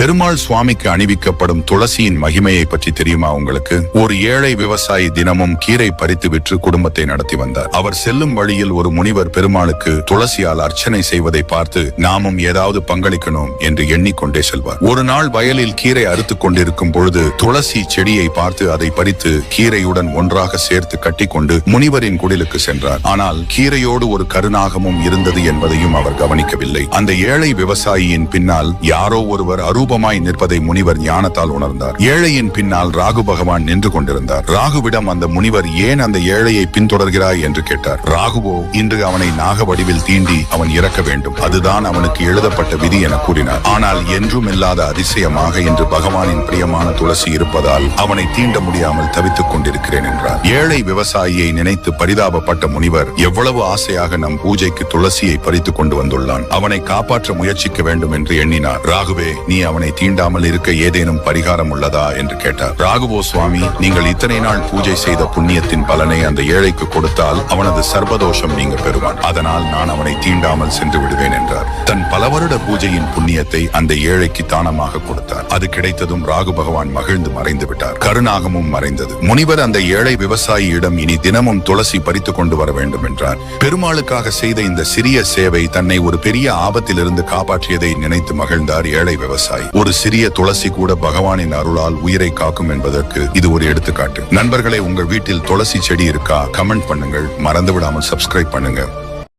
பெருமாள் சுவாமிக்கு அணிவிக்கப்படும் துளசியின் மகிமையை பற்றி தெரியுமா உங்களுக்கு? ஒரு ஏழை விவசாயி தினமும் கீரை பறித்து விற்று குடும்பத்தை நடத்தி வந்தார். அவர் செல்லும் வழியில் ஒரு முனிவர் பெருமாளுக்கு துளசியால் அர்ச்சனை செய்வதை பார்த்து நாமும் ஏதாவது பங்களிக்கணும் என்று எண்ணிக்கொண்டே செல்வார். ஒரு நாள் வயலில் கீரை அறுத்துக் கொண்டிருக்கும் பொழுது துளசி செடியை பார்த்து அதை பறித்து கீரையுடன் ஒன்றாக சேர்த்து கட்டிக்கொண்டு முனிவரின் குடிலுக்கு சென்றார். ஆனால் கீரையோடு ஒரு கருநாகமும் இருந்தது என்பதையும் அவர் கவனிக்கவில்லை. அந்த ஏழை விவசாயியின் பின்னால் யாரோ ஒருவர் அரூபமாய் நிற்பதை முனிவர் ஞானத்தால் உணர்ந்தார். ஏழையின் பின்னால் ராகு பகவான் நின்று கொண்டிருந்தார். ராகுவிடம் அந்த முனிவர் ஏன் அந்த ஏழையை பின்தொடர்கிறாய் என்று கேட்டார். ராகுவோ இன்று அவனை நாக வடிவில் தீண்டி அவன் இறக்க வேண்டும், அதுதான் அவனுக்கு எழுதப்பட்ட விதி என கூறினார். ஆனால் என்றும் இல்லாத அதிசயமாக இன்று பகவானின் பிரியமான துளசி இருப்பதால் அவனை தீண்ட முடியாமல் தவித்துக் கொண்டிருக்கிறேன் என்றார். ஏழை விவசாயியை நினைத்து பரிதாபப்பட்ட முனிவர் எவ்வளவு ஆசையாக நம் பூஜைக்கு துளசியை பறித்து கொண்டு வந்துள்ளான், அவனை காப்பாற்ற முயற்சிக்க வேண்டும் என்று எண்ணினார். ராகுவே, நீ அவனை தீண்டாமல் இருக்க ஏதேனும் பரிகாரம் உள்ளதா என்று கேட்டார். ராகுவோ, சுவாமி, நீங்கள் இத்தனை நாள் பூஜை செய்த புண்ணியத்தின் பலனை அந்த ஏழைக்கு கொடுத்தால் அவனது சர்வதோஷம் நீங்க பெறுவான், அதனால் நான் அவனை தீண்டாமல் சென்று விடுவேன் என்றார். தன் பல வருட பூஜையின் புண்ணியத்தை அந்த ஏழைக்கு தானமாக கொடுத்தார். அது கிடைத்ததும் ராகு பகவான் மகிழ்ந்து மறைந்து விட்டார். கருநாகமும் மறைந்தது. முனிவர் அந்த ஏழை விவசாயியிடம் இனி தினமும் துளசி பறித்து கொண்டு வர வேண்டும் என்றார். பெருமாளுக்காக செய்த இந்த சிறிய சேவை தன்னை ஒரு பெரிய ஆபத்திலிருந்து காப்பாற்றியதை நினைத்து மகிழ்ந்தார் ஏழை விவசாயி. ஒரு சிறிய துளசி கூட பகவானின் அருளால் உயிரை காக்கும் என்பதற்கு இது ஒரு எடுத்துக்காட்டு. நண்பர்களே, உங்கள் வீட்டில் துளசி செடி இருக்கா? கமெண்ட் பண்ணுங்கள். மறந்து விடாமல் சப்ஸ்கிரைப் பண்ணுங்க.